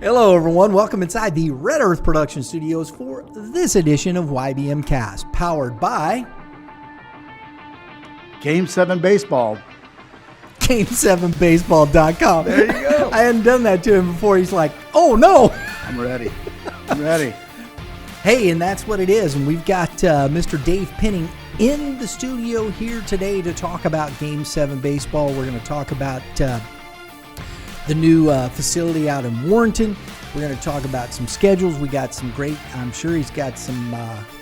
Hello, everyone. Welcome inside the Red Earth Production Studios for this edition of YBMcast, powered by Game 7 Baseball. Game7Baseball.com. There you go. I hadn't done that to him before. He's like, oh, no. I'm ready. I'm ready. Hey, and that's what it is. And we've got Mr. Dave Penning in the studio here today to talk about Game 7 Baseball. We're going to talk about the new facility out in Warrenton. We're going to talk about some schedules. We got some great, I'm sure he's got some,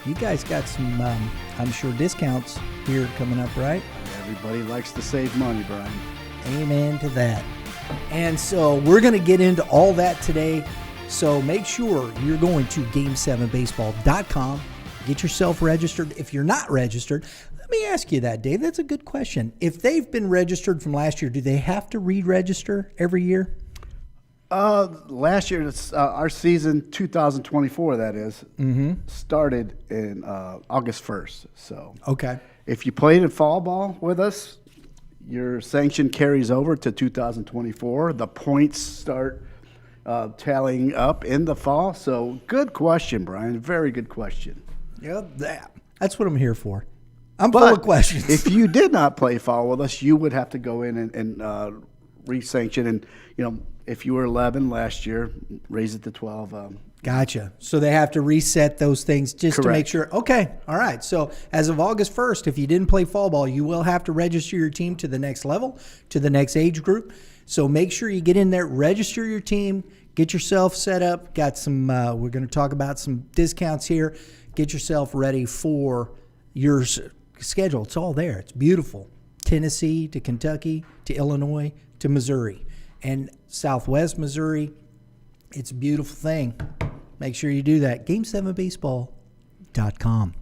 you guys got some, I'm sure, discounts here coming up, right? Everybody likes to save money, Brian. Amen to that. And so we're going to get into all that today. So make sure you're going to Game7Baseball.com. Get yourself registered. If you're not registered, let me ask you that, Dave. That's a good question. If they've been registered from last year, do they have to re-register every year? Last year, our season 2024, that is, started in August 1st. So Okay. if you played in fall ball with us, your sanction carries over to 2024. The points start tallying up in the fall. So good question, Brian. Very good question. Yeah, that's what I'm here for. I'm full of questions. If you did not play fall with us, you would have to go in and re-sanction. And, if you were 11 last year, raise it to 12. Gotcha. So they have to reset those things just to make Correct. sure. Okay. All right. So as of August 1st, if you didn't play fall ball, you will have to register your team to the next level, to the next age group. So make sure you get in there, register your team, get yourself set up. Got some, we're going to talk about some discounts here. Get yourself ready for your schedule. It's all there. It's beautiful. Tennessee to Kentucky to Illinois to Missouri and Southwest Missouri. It's a beautiful thing. Make sure you do that. Game7Baseball.com.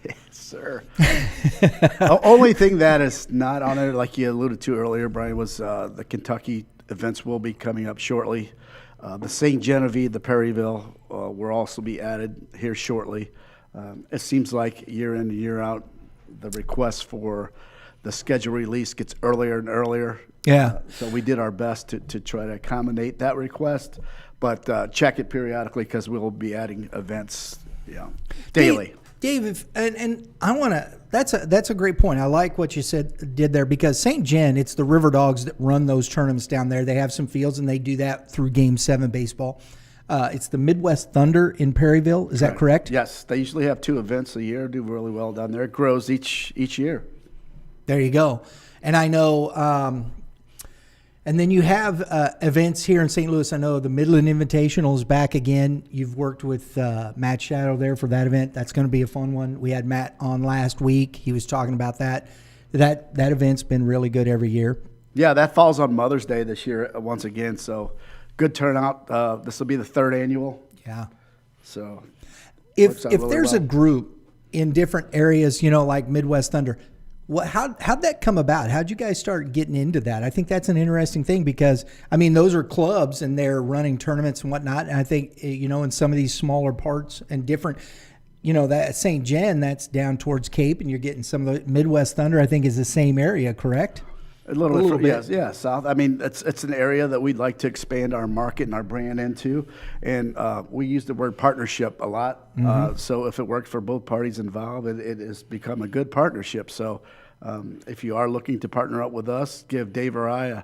Yes, sir. The only thing that is not on there, like you alluded to earlier, Brian, was the Kentucky events will be coming up shortly. The St. Genevieve, the Perryville will also be added here shortly. It seems like year in and year out, the request for the schedule release gets earlier and earlier. Yeah. So we did our best to try to accommodate that request, but check it periodically because we'll be adding events daily. Dave, and I want to. That's a great point. I like what you did there because St. Gen, it's the River Dogs that run those tournaments down there. They have some fields and they do that through Game 7 Baseball. It's the Midwest Thunder in Perryville. Is that correct? Yes, they usually have 2 events a year. Do really well down there. It grows each year. There you go. And I know. And then you have events here in St. Louis. I know the Midland Invitational is back again. You've worked with Matt Shadow there for that event. That's going to be a fun one. We had Matt on last week. He was talking about that. That event's been really good every year. Yeah, that falls on Mother's Day this year once again. So good turnout. This will be the 3rd annual. Yeah. So if there's a group in different areas, like Midwest Thunder, how'd that come about? How'd you guys start getting into that? I think that's an interesting thing because, those are clubs and they're running tournaments and whatnot. And I think, in some of these smaller parts and different, that St. Gen, that's down towards Cape, and you're getting some of the Midwest Thunder, I think, is the same area, correct? A little bit. Yes, yeah, South. It's an area that we'd like to expand our market and our brand into. And we use the word partnership a lot. So if it worked for both parties involved, it has become a good partnership. So if you are looking to partner up with us, give Dave or I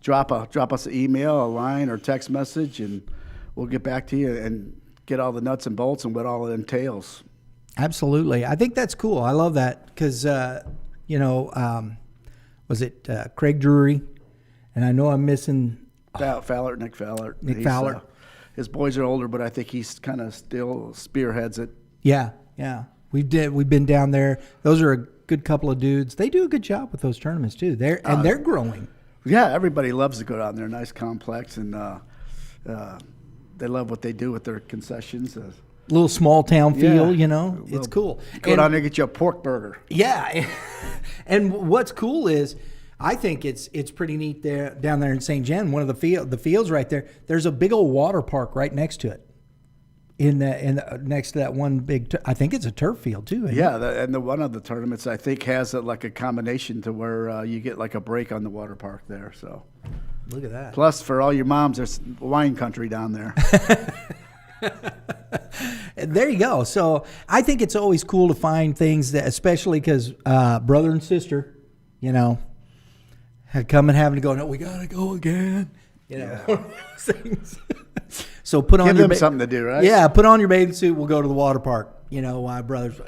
drop us an email, a line, or text message, and we'll get back to you and get all the nuts and bolts and what all it entails. Absolutely. I think that's cool. I love that because, was it Craig Drury? And I know I'm missing Nick Fowler. Nick Fowler. His boys are older, but I think he's kind of still spearheads it. Yeah. We've been down there. Those are a good couple of dudes. They do a good job with those tournaments too. They're growing. Yeah, everybody loves to go down there. Nice complex, and they love what they do with their concessions. Little small town feel, it's cool. Go down there and get you a pork burger. Yeah. And what's cool is I think it's pretty neat there down there in St. Gen. One of the fields right there, there's a big old water park right next to it. Next to that one big, I think it's a turf field too. Yeah, and one of the tournaments I think has like a combination to where you get like a break on the water park there. So Look at that. Plus, for all your moms, there's wine country down there. There you go. So I think it's always cool to find things that, especially because brother and sister, had come and having to go, no, we got to go again. Things. So put on Give your them something to do, right? Yeah, put on your bathing suit. We'll go to the water park. My brothers,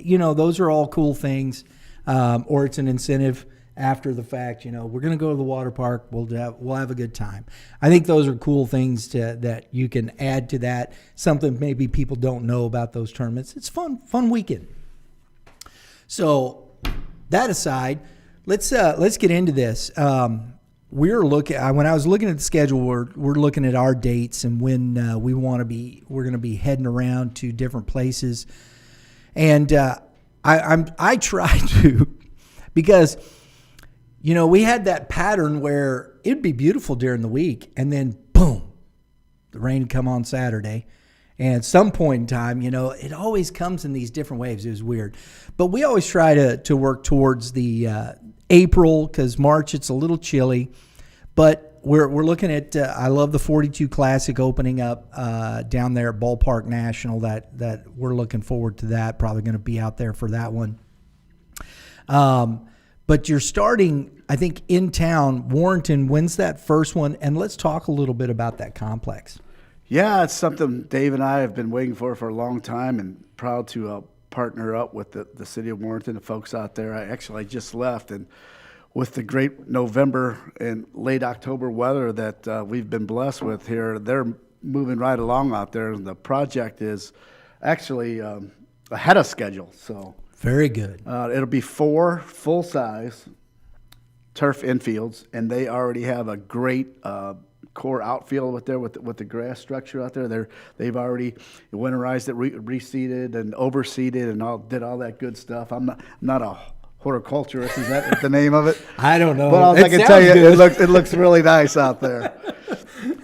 those are all cool things. Or it's an incentive after the fact. We're going to go to the water park. We'll have a good time. I think those are cool things that you can add to that. Something maybe people don't know about those tournaments. It's fun weekend. So that aside, let's get into this. We're looking. When I was looking at the schedule, we're looking at our dates and when we're going to be heading around to different places, and I try to, because we had that pattern where it'd be beautiful during the week, and then boom, the rain would come on Saturday. And at some point in time, it always comes in these different waves. It was weird, but we always try to work towards the April, because March it's a little chilly. But we're looking at. I love the 42 Classic opening up down there at Ballpark National. That we're looking forward to that. Probably going to be out there for that one. But you're starting, I think, in town. Warrenton wins that first one, and let's talk a little bit about that complex. Yeah, it's something Dave and I have been waiting for a long time, and proud to partner up with the city of Warrenton, the folks out there. I just left, and with the great November and late October weather that we've been blessed with here, they're moving right along out there, and the project is actually ahead of schedule. So very good. It'll be 4 full-size turf infields, and they already have a great core outfield with the grass structure out there. They've already winterized it, reseeded and overseeded, and did all that good stuff. I'm not a horticulturist. Is that the name of it? I don't know. But I can tell you, it looks really nice out there.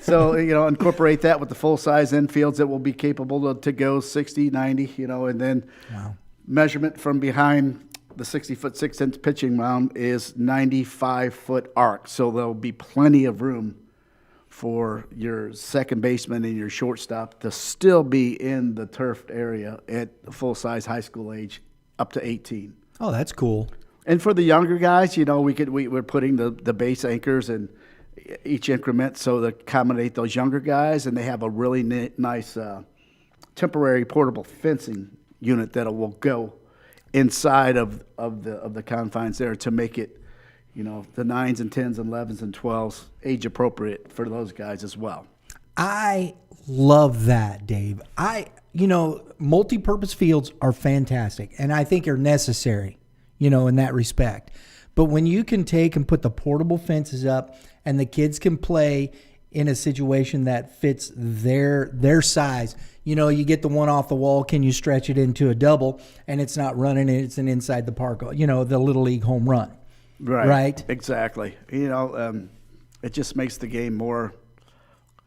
So incorporate that with the full size infields that will be capable to go 60, 90. And then measurement from behind the 60-foot 6-inch pitching mound is 95-foot arc. So there'll be plenty of room for your second baseman and your shortstop to still be in the turfed area at full-size high school age up to 18. Oh, that's cool. And for the younger guys, we're putting the base anchors in each increment so to accommodate those younger guys, and they have a really nice temporary portable fencing unit that will go inside of the confines there to make it, the 9s and 10s and 11s and 12s age appropriate for those guys as well. I love that, Dave. Multi-purpose fields are fantastic, and I think are necessary, in that respect. But when you can take and put the portable fences up and the kids can play in a situation that fits their size, you get the one off the wall, can you stretch it into a double, and it's not running, it's an inside the park, the Little League home run. Right? Exactly. It just makes the game more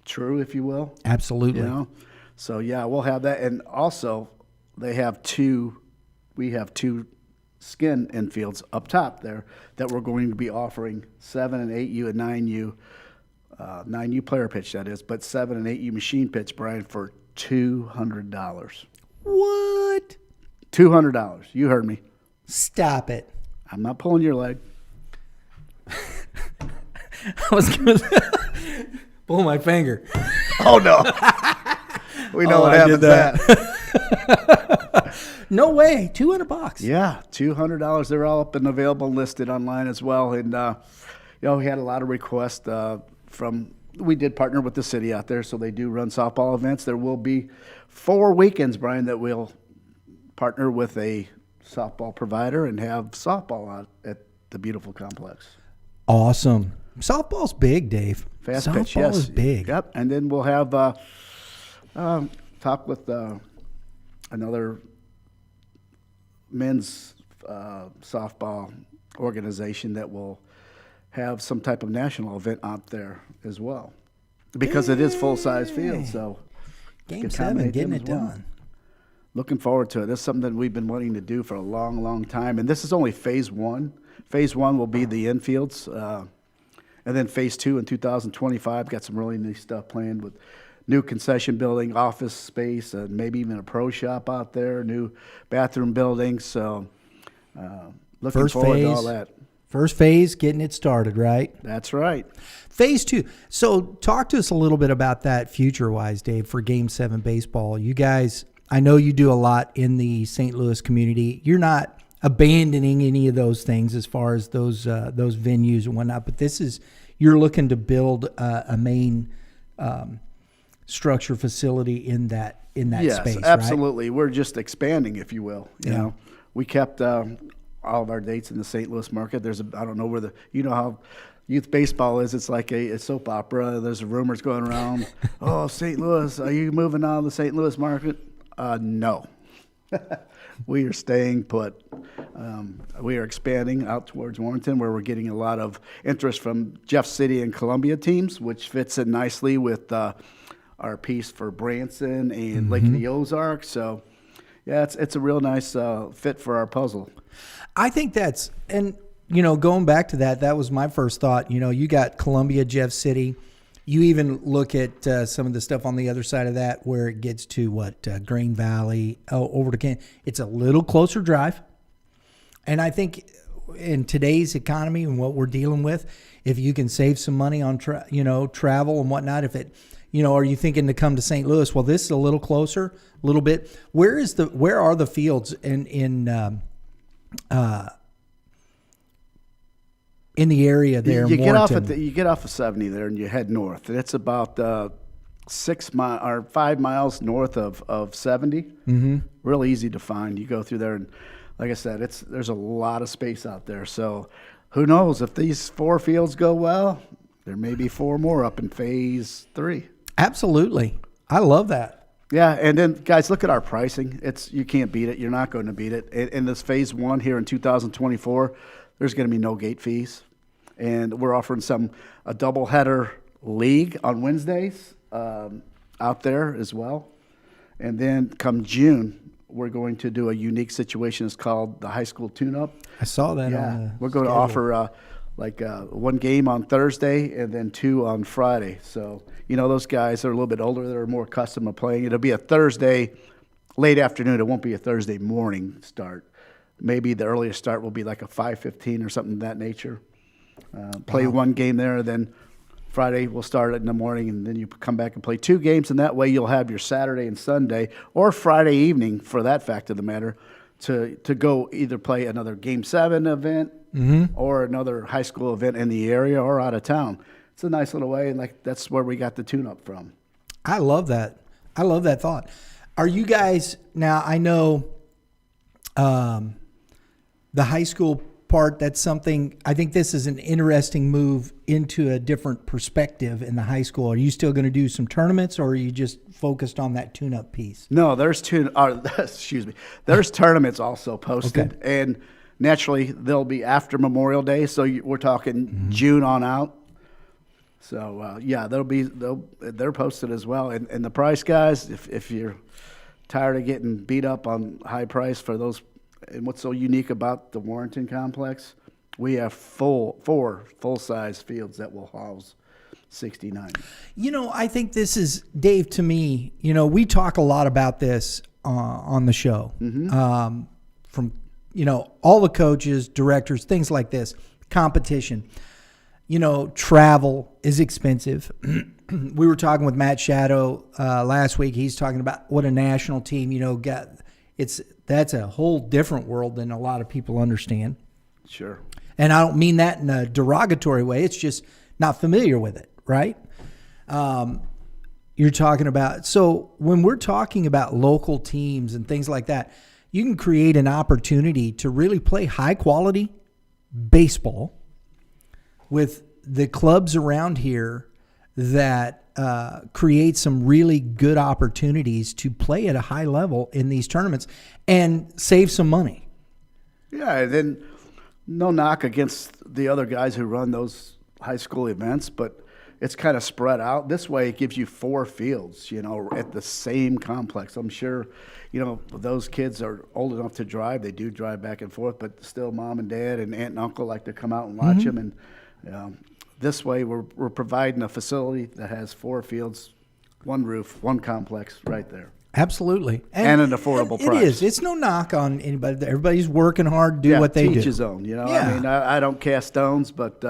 true, if you will. Absolutely. So yeah, we'll have that, and also we have two skin infields up top there that we're going to be offering 7 and 8U and 9U, 9U player pitch that is, but 7 and 8U machine pitch, Brian, for $200. What? $200. You heard me. Stop it. I'm not pulling your leg. I was going to pull my finger. Oh no. We know what happens that. No way. $200. Yeah, $200. They're all up and available and listed online as well. And we had a lot of requests we did partner with the city out there, so they do run softball events. There will be 4 weekends, Brian, that we'll partner with a softball provider and have softball out at the beautiful complex. Awesome. Softball's big, Dave. Fast pitch, yes. Softball is big. Yep. And then we'll have talk with another men's softball organization that will have some type of national event out there as well, because it is full-size field. So Game 7, getting it done. Looking forward to it. This is something that we've been wanting to do for a long, long time, and this is only phase 1. Phase 1 will be the infields, And then phase 2 in 2025, got some really neat stuff planned with new concession building, office space, maybe even a pro shop out there, new bathroom buildings. So looking forward to all that. First phase, getting it started, right? That's right. Phase 2. So talk to us a little bit about that future-wise, Dave, for Game 7 baseball. You guys, I know you do a lot in the St. Louis community. You're not abandoning any of those things as far as those venues and whatnot, but you're looking to build a main structure facility in that space, right? Absolutely. We're just expanding, if you will. You know, we kept all of our dates in the St. Louis market. I don't know where you know how youth baseball is. It's like a soap opera. There's rumors going around. Oh, St. Louis, are you moving out of the St. Louis market? No. We are staying put. We are expanding out towards Warrenton, where we're getting a lot of interest from Jeff City and Columbia teams, which fits in nicely with our piece for Branson and Lake of the Ozarks. So, yeah, it's a real nice fit for our puzzle. I think going back to that was my first thought. You got Columbia, Jeff City. You even look at some of the stuff on the other side of that where it gets to Green Valley, over to Canton. It's a little closer drive. And I think in today's economy and what we're dealing with, if you can save some money on travel and whatnot, are you thinking to come to St. Louis? Well, this is a little closer, a little bit. Where are the fields in the area there? You get off of 70 there, and you head north. And it's about 5 miles north of 70. Mm-hmm. Real easy to find. You go through there, and like I said, there's a lot of space out there. So who knows, if these 4 fields go well, there may be 4 more up in phase 3. Absolutely. I love that. Yeah, and then, guys, look at our pricing. You can't beat it. You're not going to beat it. In this phase 1 here in 2024, there's going to be no gate fees. And we're offering a doubleheader league on Wednesdays out there as well. And then come June, we're going to do a unique situation. It's called the high school tune-up. I saw that. Yeah, we're going to offer 1 game on Thursday and then 2 on Friday. So, those guys are a little bit older. They're more accustomed to playing. It'll be a Thursday late afternoon. It won't be a Thursday morning start. Maybe the earliest start will be like a 5:15 or something of that nature. Play 1 game there, then Friday we'll start it in the morning, and then you come back and play 2 games, and that way you'll have your Saturday and Sunday, or Friday evening, for that fact of the matter, to go either play another Game 7 event or another high school event in the area or out of town. It's a nice little way, and that's where we got the tune-up from. I love that. I love that thought. Are you guys, now I know the high school part, that's something, I think this is an interesting move into a different perspective in the high school. Are you still going to do some tournaments, or are you just focused on that tune-up piece? No, there's there's tournaments also posted, okay. And naturally they'll be after Memorial Day, so we're talking June on out. So they're posted as well, and the price, guys, if you're tired of getting beat up on high price for those. And what's so unique about the Warrenton complex, we have 4 full-size fields that will house 69. I think this is, Dave, to me, we talk a lot about this on the show. Mm-hmm. From, all the coaches, directors, things like this, competition. Travel is expensive. We were talking with Matt Shadow last week. He's talking about what a national team, got. That's a whole different world than a lot of people understand. Sure. And I don't mean that in a derogatory way. It's just not familiar with it, right? You're talking about, so when we're talking about local teams and things like that, you can create an opportunity to really play high quality baseball with the clubs around here that create some really good opportunities to play at a high level in these tournaments and save some money. Yeah, and then no knock against the other guys who run those high school events, but it's kind of spread out. This way it gives you 4 fields, at the same complex. I'm sure, those kids are old enough to drive. They do drive back and forth, but still mom and dad and aunt and uncle like to come out and watch them. And this way we're providing a facility that has 4 fields, 1 roof, 1 complex right there. Absolutely. And an affordable price. It is. It's no knock on anybody. Everybody's working hard to do what they do. Teach his own. Yeah. I mean, I don't cast stones, but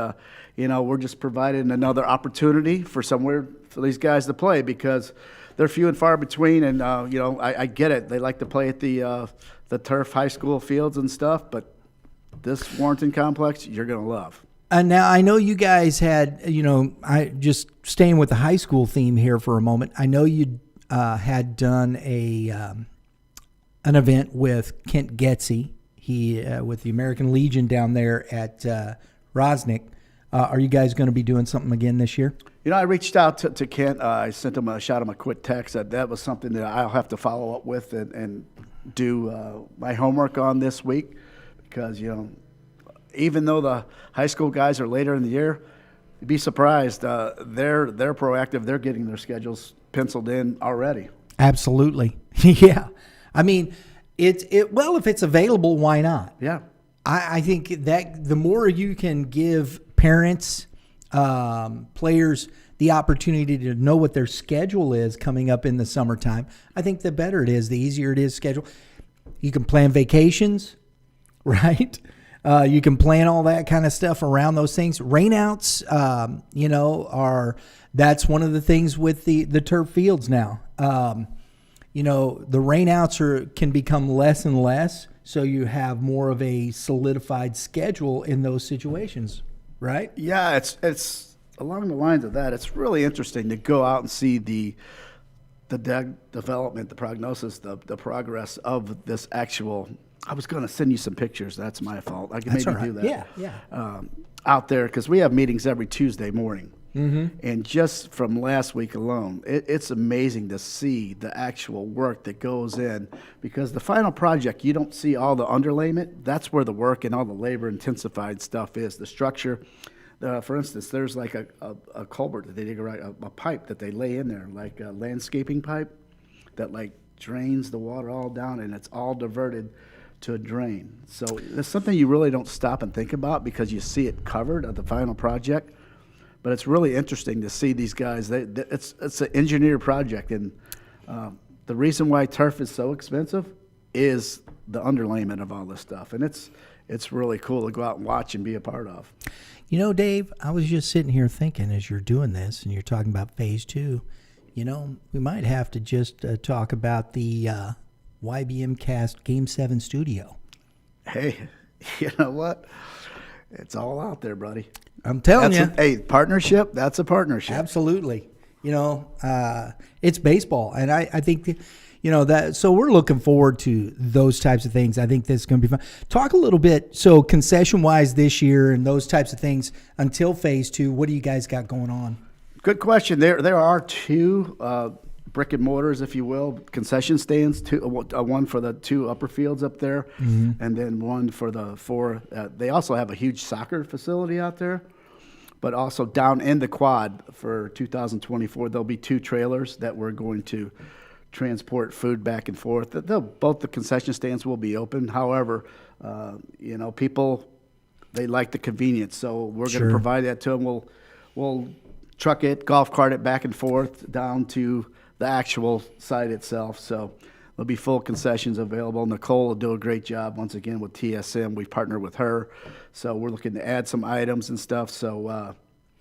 we're just providing another opportunity for somewhere for these guys to play because they're few and far between. And I get it. They like to play at the turf high school fields and stuff, but this Warrenton complex, you're gonna love. And now I know you guys had, I just staying with the high school theme here for a moment. I know you had done an event with Kent Getzey, with the American Legion down there at Rosnick. Are you guys going to be doing something again this year? I reached out to Kent. I shot him a quick text. That was something that I'll have to follow up with and do my homework on this week because, even though the high school guys are later in the year, you'd be surprised. They're proactive. They're getting their schedules penciled in already. Absolutely. Yeah. I mean, well, if it's available, why not? Yeah. I think that the more you can give parents, players, the opportunity to know what their schedule is coming up in the summertime, I think the better it is, the easier it is to schedule. You can plan vacations, right? You can plan all that kind of stuff around those things. Rainouts, that's one of the things with the turf fields now. The rainouts can become less and less, so you have more of a solidified schedule in those situations, right? Yeah, it's along the lines of that. It's really interesting to go out and see the development, the prognosis, the progress of this actual. I was going to send you some pictures. That's my fault. I can maybe do that. Yeah. Out there, because we have meetings every Tuesday morning. Mm-hmm. And just from last week alone, it's amazing to see the actual work that goes in. Because the final project, you don't see all the underlayment. That's where the work and all the labor-intensified stuff is. The structure. For instance, there's like a culvert that they dig around, a pipe that they lay in there, like a landscaping pipe that like drains the water all down, and it's all diverted to a drain. So it's something you really don't stop and think about because you see it covered at the final project. But it's really interesting to see these guys. It's an engineered project, and the reason why turf is so expensive is the underlayment of all this stuff, and it's really cool to go out and watch and be a part of. Dave, I was just sitting here thinking as you're doing this, and you're talking about phase 2. We might have to just talk about the YBMcast Game 7 studio. Hey, you know what? It's all out there, buddy. I'm telling you. Partnership, that's a partnership. Absolutely. It's baseball. And I think, that, so we're looking forward to those types of things. I think this is going to be fun. Talk a little bit, so concession-wise this year and those types of things until phase 2, what do you guys got going on? Good question. There are 2 brick and mortars, if you will, concession stands, one for the 2 upper fields up there, mm-hmm. and then one for the 4. They also have a huge soccer facility out there, but also down in the quad for 2024, there'll be 2 trailers that we're going to transport food back and forth. Both the concession stands will be open. However, people, they like the convenience, so we're going to provide that to them. We'll truck it, golf cart it back and forth down to the actual site itself. So there'll be full concessions available. Nicole will do a great job once again with TSM. We've partnered with her. So we're looking to add some items and stuff. So,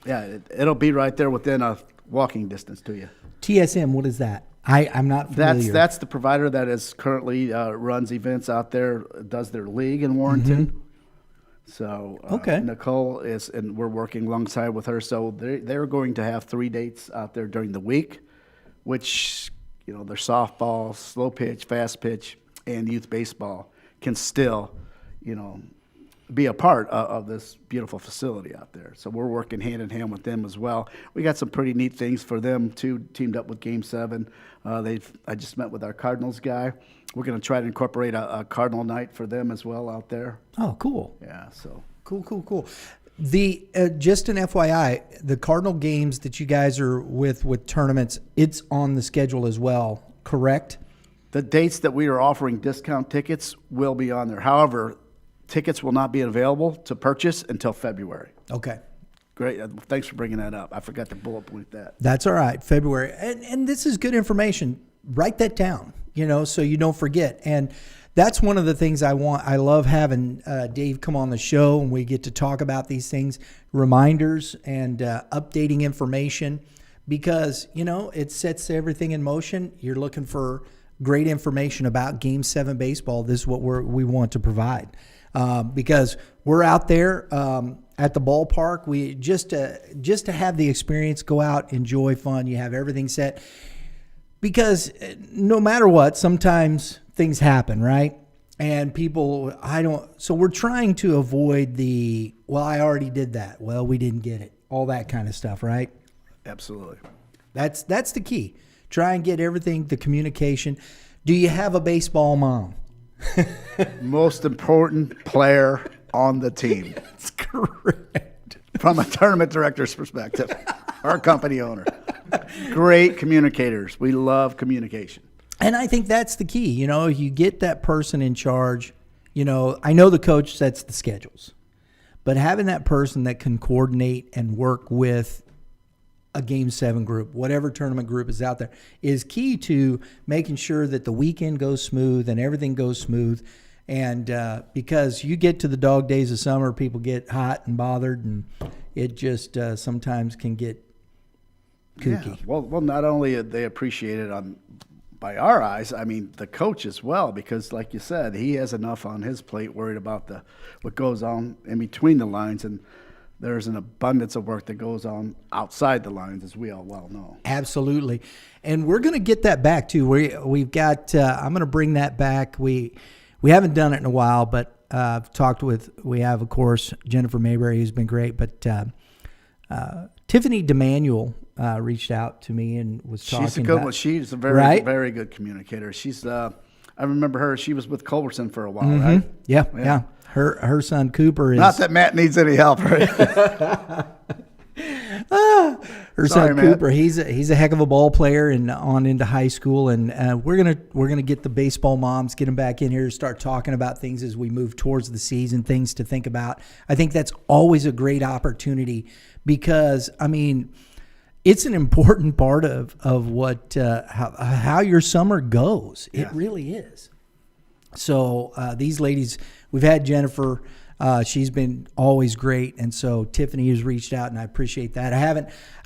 it'll be right there within a walking distance to you. TSM, what is that? I'm not familiar. That's the provider that is currently runs events out there, does their league in Warrenton. Mm-hmm. So Nicole is, and we're working alongside with her. So they're going to have 3 dates out there during the week, which, their softball, slow pitch, fast pitch, and youth baseball can still, be a part of this beautiful facility out there. So we're working hand in hand with them as well. We got some pretty neat things for them too, teamed up with Game 7. I just met with our Cardinals guy. We're going to try to incorporate a Cardinal night for them as well out there. Oh, cool. Yeah, so. Cool. The just an FYI, the Cardinal games that you guys are with tournaments, it's on the schedule as well, correct? The dates that we are offering discount tickets will be on there. However, tickets will not be available to purchase until February. Okay. Great. Thanks for bringing that up. I forgot to bullet point that. That's all right. February. And this is good information. Write that down, so you don't forget. And that's one of the things I want. I love having Dave come on the show and we get to talk about these things, reminders and updating information, because, it sets everything in motion. You're looking for great information about Game 7 baseball. This is what we want to provide, because we're out there at the ballpark. We just to have the experience, go out, enjoy fun. You have everything set, because no matter what, sometimes things happen, right? And so we're trying to avoid I already did that. Well, we didn't get it. All that kind of stuff, right? Absolutely. That's the key. Try and get everything, the communication. Do you have a baseball mom? Most important player on the team. That's correct. From a tournament director's perspective, our company owner. Great communicators. We love communication. And I think that's the key. You get that person in charge. I know the coach sets the schedules, but having that person that can coordinate and work with a Game 7 group, whatever tournament group is out there, is key to making sure that the weekend goes smooth and everything goes smooth. And because you get to the dog days of summer, people get hot and bothered, and it just sometimes can get kooky. Yeah. Well, not only are they appreciated by our eyes, I mean the coach as well, because like you said, he has enough on his plate worried about what goes on in between the lines, and there's an abundance of work that goes on outside the lines, as we all well know. Absolutely. And we're going to get that back too. We've got I'm going to bring that back. We haven't done it in a while, but we have, of course, Jennifer Mayberry, who's been great, but Tiffany DeManuel reached out to me and was talking. She's a good one. She's a very, very good communicator. She's I remember her. She was with Culberson for a while, right? Yeah. Her son Cooper is not that Matt needs any help. Right? Her son Matt. Cooper, he's a heck of a ball player and on into high school, and we're gonna get the baseball moms, get them back in here to start talking about things as we move towards the season, things to think about. I think that's always a great opportunity, because it's an important part of what how your summer goes. It really is. So these ladies, we've had Jennifer. She's been always great, and so Tiffany has reached out, and I appreciate that.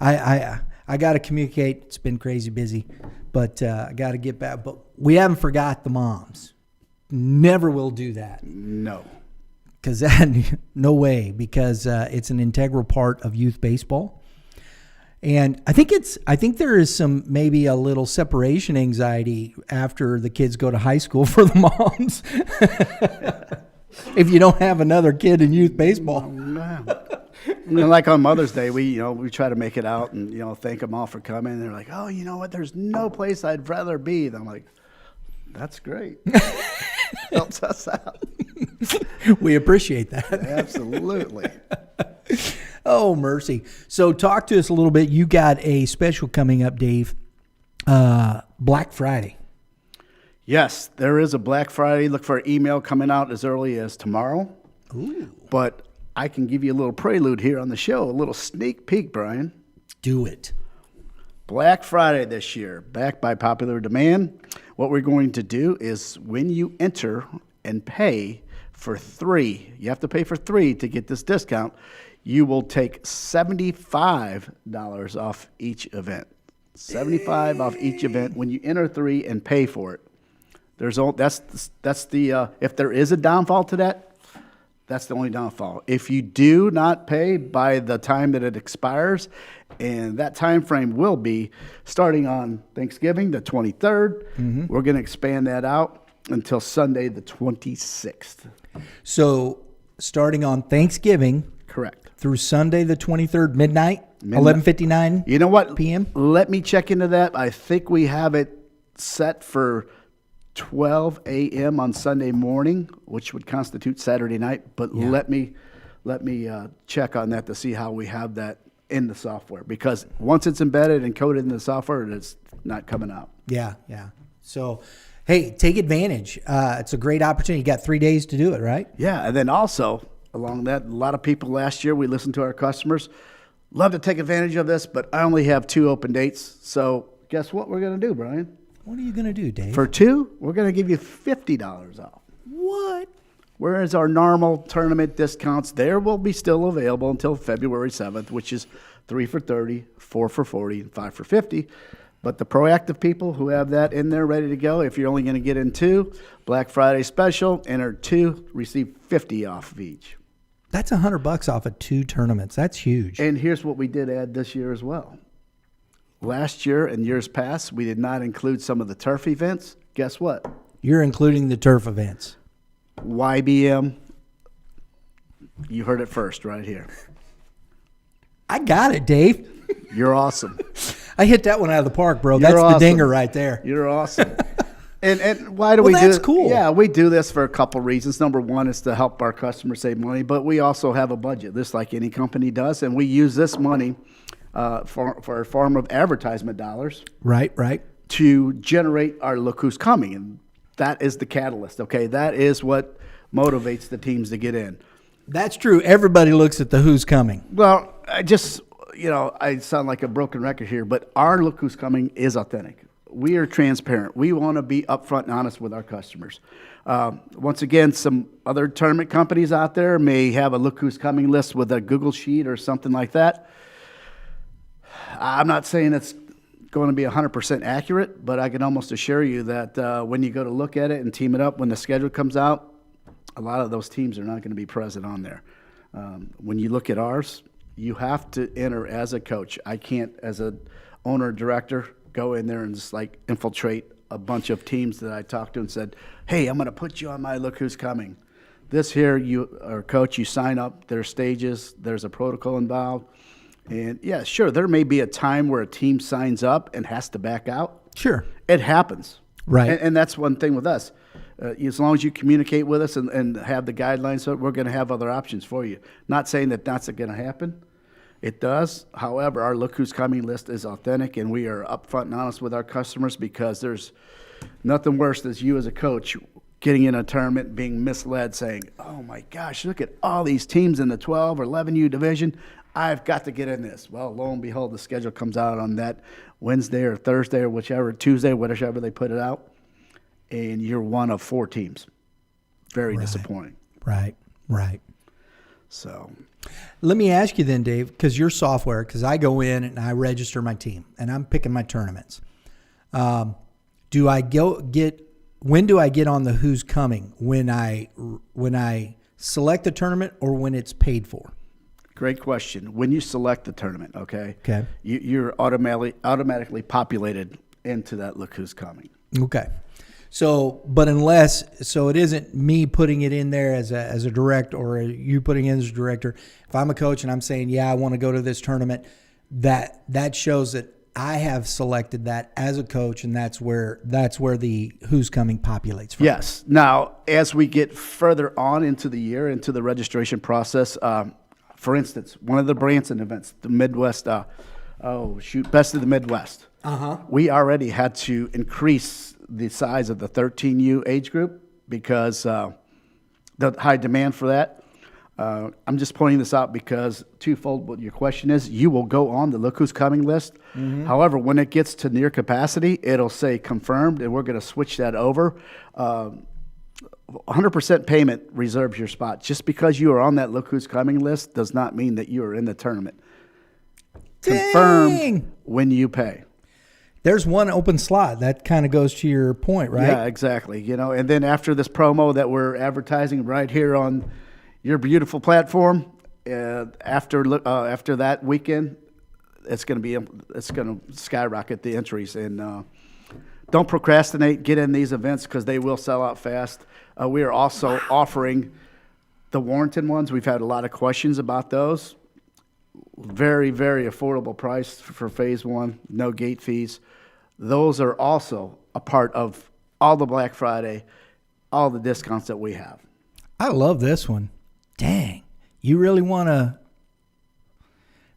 I got to communicate. It's been crazy busy, but I got to get back. But we haven't forgot the moms. Never will do that. No. Because no way, because it's an integral part of youth baseball. And I think there is maybe a little separation anxiety after the kids go to high school for the moms. If you don't have another kid in youth baseball. Like on Mother's Day, we try to make it out and thank them all for coming. And they're like, oh, you know what? There's no place I'd rather be. And I'm like, that's great. Helps us out. We appreciate that. Absolutely. Oh, mercy. So talk to us a little bit. You got a special coming up, Dave. Black Friday. Yes, there is a Black Friday. Look for an email coming out as early as tomorrow. Ooh. But I can give you a little prelude here on the show, a little sneak peek, Brian. Do it. Black Friday this year, backed by popular demand. What we're going to do is when you enter and pay for 3, you have to pay for 3 to get this discount, you will take $75 off each event. $75 off each event when you enter 3 and pay for it. That's the if there is a downfall to that, that's the only downfall. If you do not pay by the time that it expires, and that time frame will be starting on Thanksgiving, the 23rd, we're going to expand that out until Sunday, the 26th. So starting on Thanksgiving, correct, through Sunday, the 23rd, midnight. 11:59. You know what? PM. Let me check into that. I think we have it set for 12 a.m. on Sunday morning, which would constitute Saturday night. But let me check on that to see how we have that in the software. Because once it's embedded and coded in the software, it's not coming out. Yeah. So, hey, take advantage. It's a great opportunity. You got 3 days to do it, right? Yeah, and then also along that, a lot of people last year, we listened to our customers. Love to take advantage of this, but I only have 2 open dates. So guess what we're going to do, Brian? What are you going to do, Dave? For 2, we're going to give you $50 off. What? Whereas our normal tournament discounts, there will be still available until February 7th, which is 3 for $30, 4 for $40, and 5 for $50. But the proactive people who have that in there ready to go, if you're only going to get in 2, Black Friday special, enter 2, receive $50 off of each. That's $100 off of 2 tournaments. That's huge. And here's what we did add this year as well. Last year and years past, we did not include some of the turf events. Guess what? You're including the turf events. YBM, you heard it first right here. I got it, Dave. You're awesome. I hit that one out of the park, bro. You're That's awesome. the dinger right there. You're awesome. And why do we do that's it? cool. Yeah, we do this for a couple reasons. Number one is to help our customers save money, but we also have a budget, just like any company does, and we use this money for a form of advertisement dollars. Right. To generate our Look Who's Coming, and that is the catalyst, okay? That is what motivates the teams to get in. That's true. Everybody looks at the who's coming. Well, I sound like a broken record here, but our Look Who's Coming is authentic. We are transparent. We want to be upfront and honest with our customers. Once again, some other tournament companies out there may have a Look Who's Coming list with a Google sheet or something like that. I'm not saying it's going to be 100% accurate, but I can almost assure you that when you go to look at it and team it up, when the schedule comes out, a lot of those teams are not going to be present on there. When you look at ours, you have to enter as a coach. I can't, as a owner or director, go in there and just like infiltrate a bunch of teams that I talked to and said, hey, I'm going to put you on my Look Who's Coming. This here, you are coach, you sign up, there's stages, there's a protocol involved. And yeah, sure, there may be a time where a team signs up and has to back out. Sure. It happens. Right. And that's one thing with us. As long as you communicate with us and have the guidelines, so we're going to have other options for you. Not saying that that's going to happen. It does. However, our Look Who's Coming list is authentic, and we are upfront and honest with our customers because there's nothing worse than you as a coach getting in a tournament being misled saying, oh my gosh, look at all these teams in the 12 or 11U division. I've got to get in this. Well, lo and behold, the schedule comes out on that Wednesday or Thursday or whichever, Tuesday, whatever they put it out, and you're one of 4 teams. Very disappointing. Right. So let me ask you then, Dave, because your software, because I go in and I register my team and I'm picking my tournaments. When do I get on the who's coming? When I select the tournament or when it's paid for? Great question. When you select the tournament, okay, Okay. you're automatically populated into that Look Who's Coming. Okay. So, but it isn't me putting it in there as a direct or you putting it as a director. If I'm a coach and I'm saying, yeah, I want to go to this tournament, that shows that I have selected that as a coach, and that's where the who's coming populates from. Yes. Now, as we get further on into the year, into the registration process, for instance, one of the Branson events, the Midwest, Best of the Midwest. We already had to increase the size of the 13U age group because the high demand for that. I'm just pointing this out because twofold what your question is. You will go on the Look Who's Coming list. Mm-hmm. However, when it gets to near capacity, it'll say confirmed, and we're going to switch that over. 100% payment reserves your spot. Just because you are on that Look Who's Coming list does not mean that you are in the tournament. Confirmed when you pay. There's one open slot. That kind of goes to your point, right? Yeah, exactly. And then after this promo that we're advertising right here on your beautiful platform, after that weekend, it's going to skyrocket the entries. And don't procrastinate. Get in these events because they will sell out fast. We are also offering the Warrenton ones. We've had a lot of questions about those. Very, very affordable price for phase 1, no gate fees. Those are also a part of all the Black Friday, all the discounts that we have. I love this one. Dang. You really want to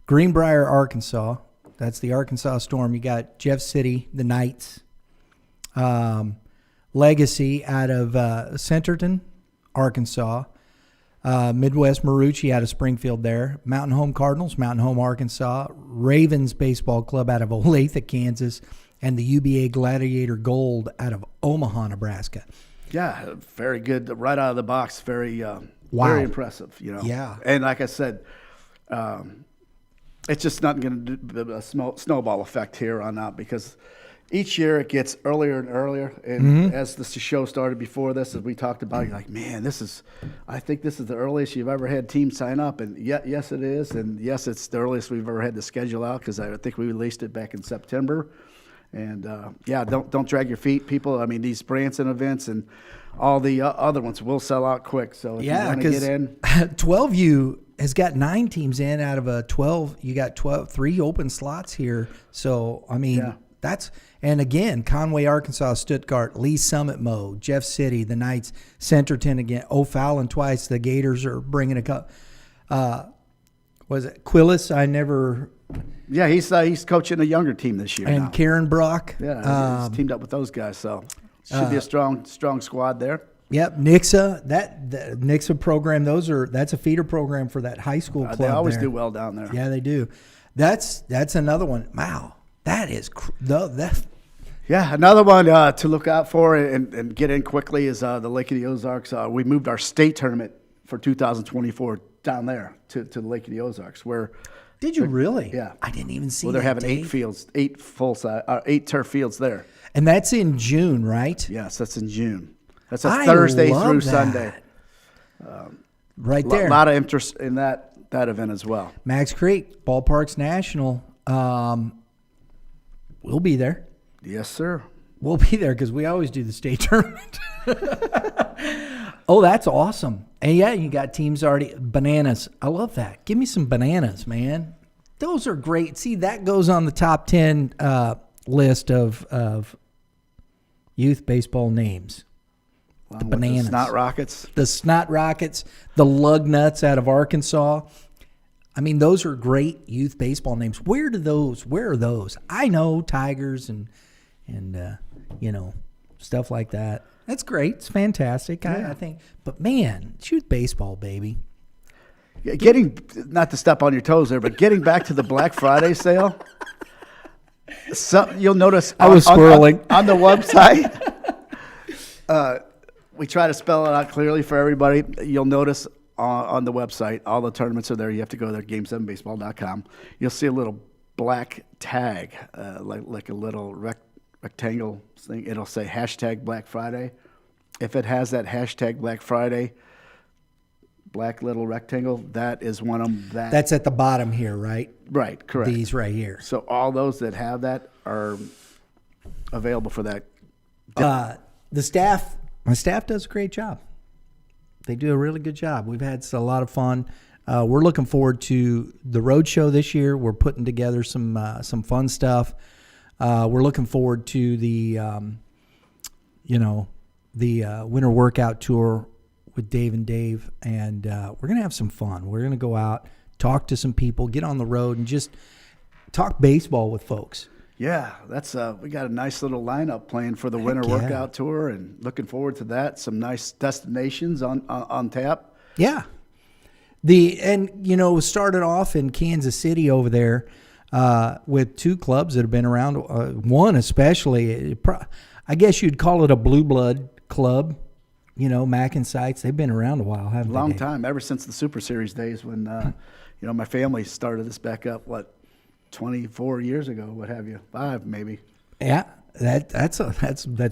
Greenbrier, Arkansas. That's the Arkansas Storm. You got Jeff City, the Knights. Legacy out of Centerton, Arkansas. Midwest Marucci out of Springfield there. Mountain Home Cardinals, Mountain Home Arkansas. Ravens Baseball Club out of Olathe, Kansas. And the UBA Gladiator Gold out of Omaha, Nebraska. Yeah, very good. Right out of the box, very impressive. Yeah. And like I said, it's just not going to do a snowball effect here on out because each year it gets earlier and earlier. And as the show started before this, as we talked about, you're like, man, I think this is the earliest you've ever had teams sign up. And yes, it is. And yes, it's the earliest we've ever had to schedule out because I think we released it back in September. And don't drag your feet, people. I mean, these Branson events and all the other ones will sell out quick. So if you want to get in, 12U has got 9 teams in out of a 12. You got 3 open slots here. So I mean, and again, Conway, Arkansas, Stuttgart, Lee Summit, Mo, Jeff City, the Knights, Centerton again, O'Fallon twice. The Gators are bringing a cup. Was it Quillis? Yeah, he's coaching a younger team this year. And now. Karen Brock. Yeah, he's teamed up with those guys, so should be a strong squad there. Yep, Nixa. The Nixa program. That's a feeder program for that high school club. They always do well down there. Yeah, they do. That's another one. Wow, that is Yeah, another one to look out for and get in quickly is the Lake of the Ozarks. We moved our state tournament for 2024 down there to the Lake of the Ozarks. Where did you really? Yeah, I didn't even see. Well, they're having 8 turf fields there, and that's in June, right? Yes, that's in June. That's a Thursday through Sunday. Right there. A lot of interest in that event as well. Max Creek Ballparks National. We'll be there. Yes, sir. We'll be there because we always do the state tournament. Oh, that's awesome. And yeah, you got teams already. Bananas. I love that. Give me some bananas, man. Those are great. See, that goes on the top 10 list of youth baseball names. The bananas. The Snot Rockets. The Snot Rockets. The Lug Nuts out of Arkansas. I mean, those are great youth baseball names. Where are those? I know Tigers and stuff like that. That's great. It's fantastic. Yeah. I think. But, man, it's youth baseball, baby. Not to step on your toes there, but getting back to the Black Friday sale, you'll notice I was squirreling. On the website, we try to spell it out clearly for everybody. You'll notice on the website, all the tournaments are there. You have to go there, game7baseball.com. You'll see a little black tag, like a little rectangle thing. It'll say hashtag Black Friday. If it has that hashtag Black Friday, black little rectangle, that is one of them. That's at the bottom here, right? Right, correct. These right here. So all those that have that are available for that. My staff does a great job. They do a really good job. We've had a lot of fun. We're looking forward to the road show this year. We're putting together some fun stuff. We're looking forward to the winter workout tour with Dave and Dave, and we're going to have some fun. We're going to go out, talk to some people, get on the road, and just talk baseball with folks. Yeah, that's we got a nice little lineup planned for the winter workout tour, and looking forward to that. Some nice destinations on tap. Yeah, it started off in Kansas City over there with 2 clubs that have been around. One especially, I guess you'd call it a blue blood club. Mac and Sites, they've been around a while, haven't they? Long time, ever since the Super Series days when, my family started this back up, 24 years ago, what have you, 5 maybe. Yeah, that's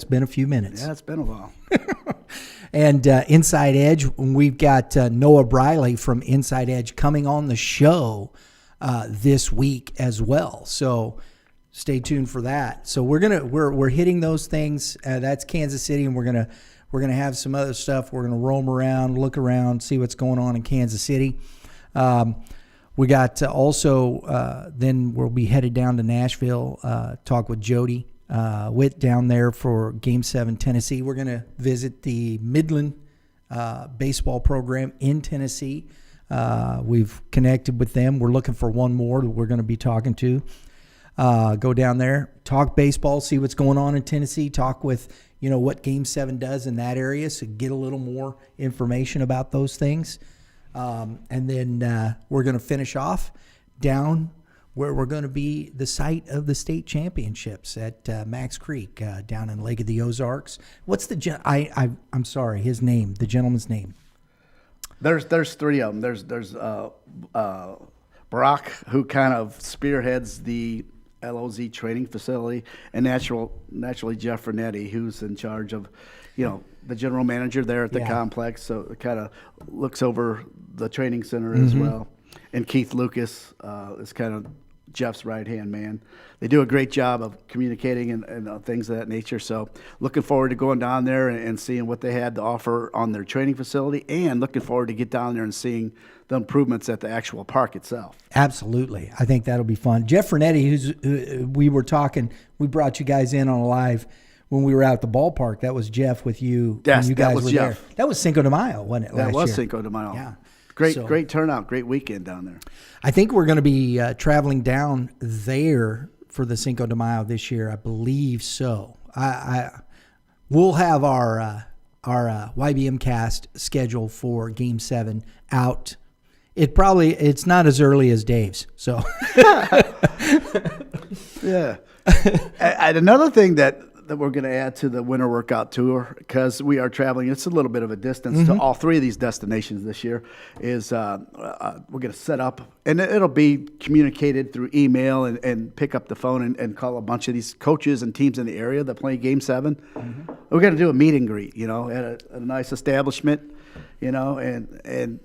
been a few minutes. Yeah, it's been a while. And Inside Edge, we've got Noah Briley from Inside Edge coming on the show this week as well. So stay tuned for that. So we're hitting those things. That's Kansas City, and we're gonna have some other stuff. We're gonna roam around, look around, see what's going on in Kansas City. We got then we'll be headed down to Nashville, talk with Jody Witt down there for Game 7 Tennessee. We're going to visit the Midland baseball program in Tennessee. We've connected with them. We're looking for one more that we're going to be talking to. Go down there, talk baseball, see what's going on in Tennessee, talk with what Game 7 does in that area, so get a little more information about those things. And then we're going to finish off down where we're going to be the site of the state championships at Max Creek down in Lake of the Ozarks. What's I'm sorry, his name, the gentleman's name. There's three of them. There's Brock, who kind of spearheads the LOZ training facility, and naturally Jeff Fernetti, who's in charge of, the general manager there at the complex. So it kind of looks over the training center as well. And Keith Lucas is kind of Jeff's right-hand man. They do a great job of communicating and things of that nature. So looking forward to going down there and seeing what they had to offer on their training facility, and looking forward to get down there and seeing the improvements at the actual park itself. Absolutely. I think that'll be fun. Jeff Fernetti, we were talking, we brought you guys in on a live when we were out at the ballpark. That was Jeff with you. Yes, you guys that was were Jeff. There. That was Cinco de Mayo, wasn't it? That was year? Cinco de Mayo. Yeah. Great turnout, great weekend down there. I think we're going to be traveling down there for the Cinco de Mayo this year. I believe so. We'll have our YBMcast schedule for Game 7 out. It's not as early as Dave's. So yeah. And another thing that we're going to add to the winter workout tour, because we are traveling, it's a little bit of a distance to all three of these destinations this year, is we're going to set up, and it'll be communicated through email and pick up the phone and call a bunch of these coaches and teams in the area that play Game 7. We're going to do a meet and greet, at a nice establishment, and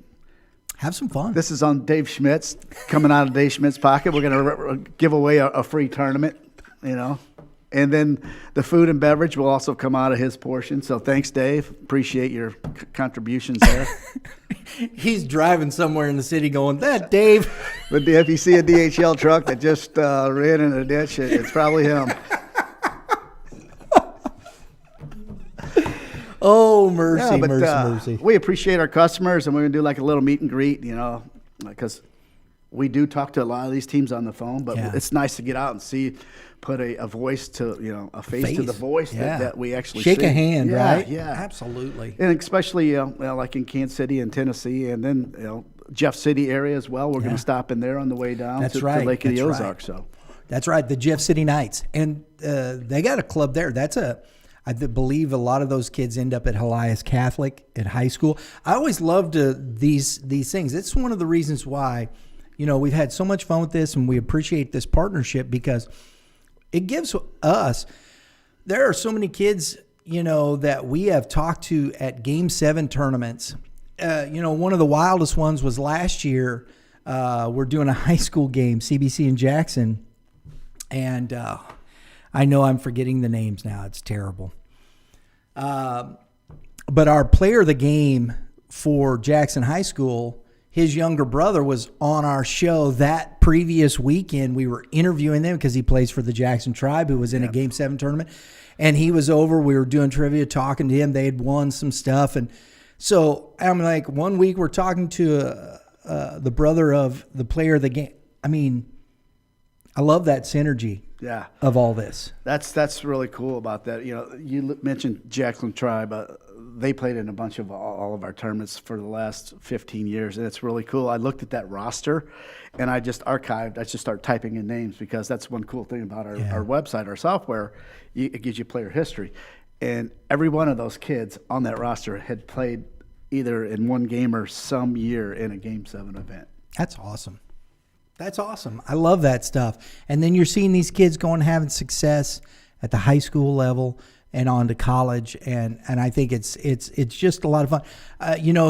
have some fun. This is on Dave Schmidt's, coming out of Dave Schmidt's pocket. We're going to give away a free tournament, And then the food and beverage will also come out of his portion. So thanks, Dave. Appreciate your contributions there. He's driving somewhere in the city going, that Dave. But if you see a DHL truck that just ran in a ditch, it's probably him. Oh, mercy. We appreciate our customers, and we're going to do like a little meet and greet, because we do talk to a lot of these teams on the phone, but it's nice to get out and put a voice to, a face to the voice that we actually shake see. A hand, right? Yeah, absolutely. And especially, like in Kansas City and Tennessee, and then, Jeff City area as well. We're going to stop in there on the way down to Lake of the Ozarks. So that's right, the Jeff City Knights. And they got a club there. I believe a lot of those kids end up at Helias Catholic at high school. I always loved these things. It's one of the reasons why, we've had so much fun with this, and we appreciate this partnership, because it gives us, there are so many kids, that we have talked to at Game 7 tournaments. One of the wildest ones was last year. We're doing a high school game, CBC in Jackson. And I know I'm forgetting the names now. It's terrible. But our player of the game for Jackson High School, his younger brother was on our show that previous weekend. We were interviewing them because he plays for the Jackson Tribe, who was in a Game 7 tournament. And he was over. We were doing trivia, talking to him. They had won some stuff. And so I'm like, one week we're talking to the brother of the player of the game. I mean, I love that synergy of all this. That's really cool about that. You mentioned Jackson Tribe. They played in a bunch of all of our tournaments for the last 15 years, and it's really cool. I looked at that roster, and I just archived. I just started typing in names, because that's one cool thing about our website, our software. It gives you player history. And every one of those kids on that roster had played either in one game or some year in a Game 7 event. That's awesome. That's awesome. I love that stuff. And then you're seeing these kids going and having success at the high school level and on to college, and I think it's just a lot of fun.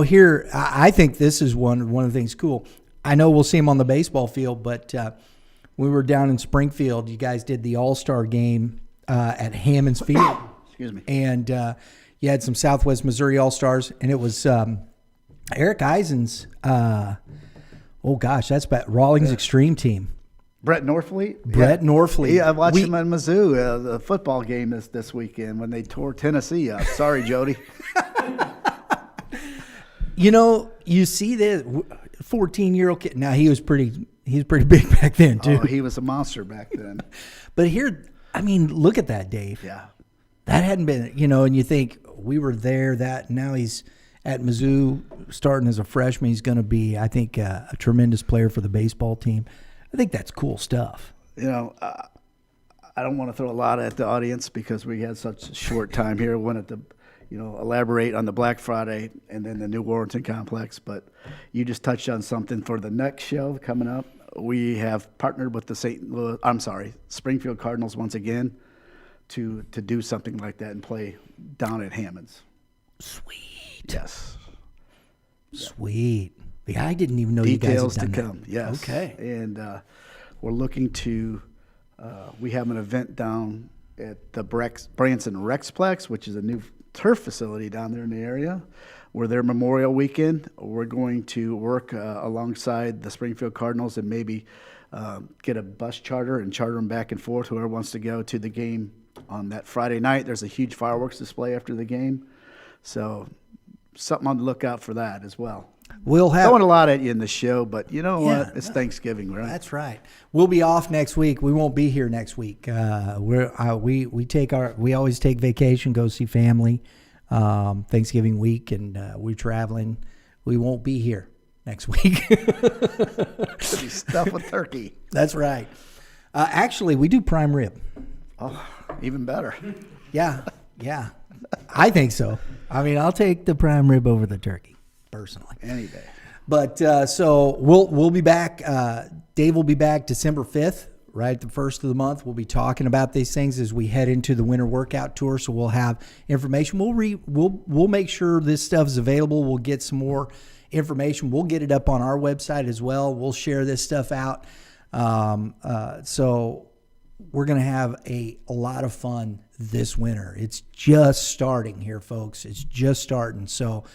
Here I think this is one of the things cool. I know we'll see them on the baseball field, but we were down in Springfield. You guys did the All-Star game at Hammons Field. Excuse me. And you had some Southwest Missouri All-Stars, and it was Eric Eisen's. Oh gosh, that's about Rawlings Extreme Team. Brett Norfleet? Norfleet. Yeah, I watched him in Mizzou, the football game this weekend when they tore Tennessee up. Sorry, Jody. You see this 14-year-old kid. Now, he was pretty big back then, too. Oh, he was a monster back then. But here, I mean, look at that, Dave. Yeah. That hadn't been, and you think we were there, now he's at Mizzou, starting as a freshman. He's going to be, I think, a tremendous player for the baseball team. I think that's cool stuff. I don't want to throw a lot at the audience because we had such a short time here. I wanted to, elaborate on the Black Friday and then the new Warrenton complex. But you just touched on something for the next show coming up. We have partnered with the Springfield Cardinals once again to do something like that and play down at Hammond's. Sweet. Yes. Sweet. Yeah, I didn't even know Details you guys had done to come. that. Yes. Okay. And we're looking to. We have an event down at the Branson Rexplex, which is a new turf facility down there in the area. We're there Memorial Weekend. We're going to work alongside the Springfield Cardinals and maybe get a bus charter and charter them back and forth, whoever wants to go to the game on that Friday night. There's a huge fireworks display after the game. So something on the lookout for that as well. We'll have throwing a lot at you in the show, but you know what? It's Thanksgiving, right? That's right. We'll be off next week. We won't be here next week. We always take vacation, go see family, Thanksgiving week, and we're traveling. We won't be here next week. Could be stuffed with turkey. That's right. Actually, we do prime rib. Oh, even better. Yeah. I think so. I mean, I'll take the prime rib over the turkey. Personally, any day. But so we'll be back. Dave will be back December 5th, right, the first of the month. We'll be talking about these things as we head into the winter workout tour. So we'll have information. We'll make sure this stuff is available. We'll get some more information. We'll get it up on our website as well. We'll share this stuff out. So we're going to have a lot of fun this winter. It's just starting here, folks. It's just starting. So,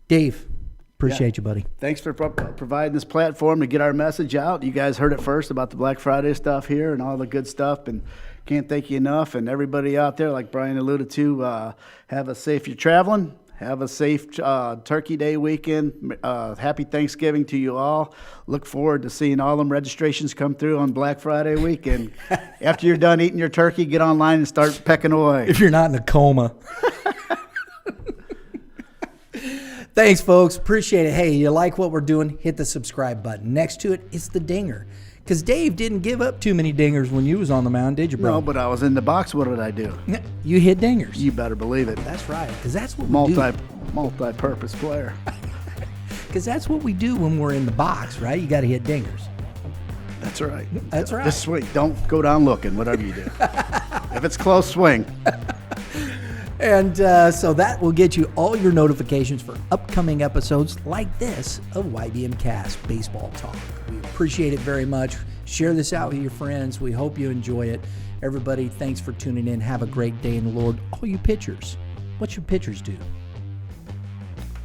Dave, appreciate you, buddy. Thanks for providing this platform to get our message out. You guys heard it first about the Black Friday stuff here and all the good stuff, and can't thank you enough. And everybody out there, like Brian alluded to, have a safe, you're traveling, have a safe Turkey Day weekend. Happy Thanksgiving to you all. Look forward to seeing all them registrations come through on Black Friday weekend. After you're done eating your turkey, get online and start pecking away. If you're not in a coma. Thanks, folks. Appreciate it. Hey, you like what we're doing? Hit the subscribe button. Next to it, it's the dinger. Because Dave didn't give up too many dingers when you was on the mound, did you, bro? No, but I was in the box. What did I do? You hit dingers. You better believe it. That's right. Because that's what we do. Multi-purpose player. Because that's what we do when we're in the box, right? You got to hit dingers. That's right. That's right. Just swing. Don't go down looking, whatever you do. If it's close, swing. And so that will get you all your notifications for upcoming episodes like this of YBMcast Baseball Talk. We appreciate it very much. Share this out with your friends. We hope you enjoy it. Everybody, thanks for tuning in. Have a great day in the Lord. All you pitchers, what should pitchers do?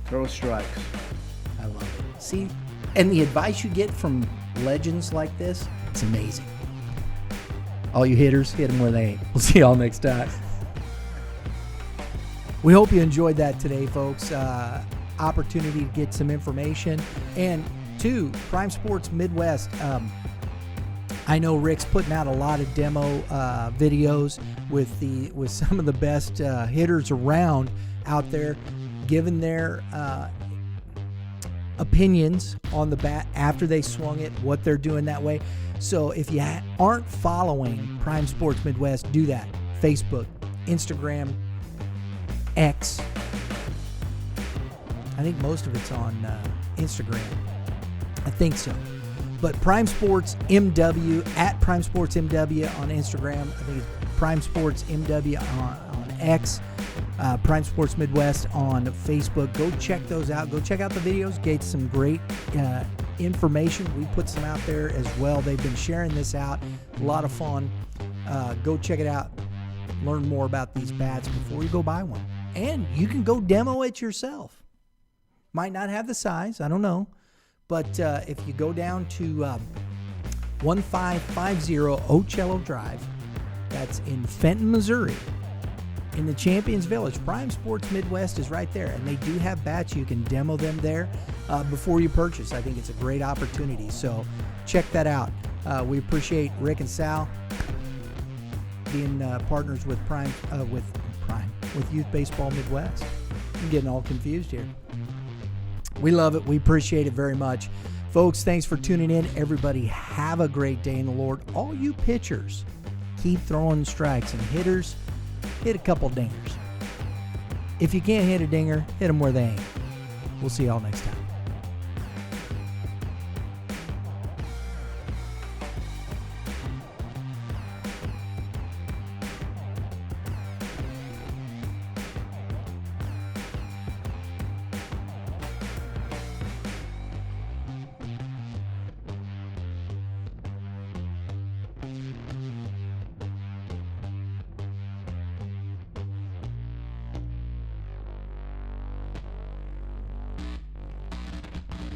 Throw strikes. I love it. See, and the advice you get from legends like this, it's amazing. All you hitters, hit them where they ain't. We'll see y'all next time. We hope you enjoyed that today, folks. Opportunity to get some information. And two, Prime Sports Midwest. I know Rick's putting out a lot of demo videos with some of the best hitters around out there, giving their opinions on the bat after they swung it, what they're doing that way. So if you aren't following Prime Sports Midwest, do that. Facebook, Instagram, X. I think most of it's on Instagram. I think so. But Prime Sports MW, at Prime Sports MW on Instagram. I think it's Prime Sports MW on X. Prime Sports Midwest on Facebook. Go check those out. Go check out the videos. Get some great information. We put some out there as well. They've been sharing this out. A lot of fun. Go check it out. Learn more about these bats before you go buy one. And you can go demo it yourself. Might not have the size, I don't know. But if you go down to 1550 Ocello Drive, that's in Fenton, Missouri, in the Champions Village, Prime Sports Midwest is right there. And they do have bats. You can demo them there before you purchase. I think it's a great opportunity. So check that out. We appreciate Rick and Sal being partners with with Youth Baseball Midwest. I'm getting all confused here. We love it. We appreciate it very much. Folks, thanks for tuning in. Everybody have a great day in the Lord. All you pitchers, keep throwing strikes, and hitters, hit a couple dingers. If you can't hit a dinger, hit them where they ain't. We'll see y'all next time.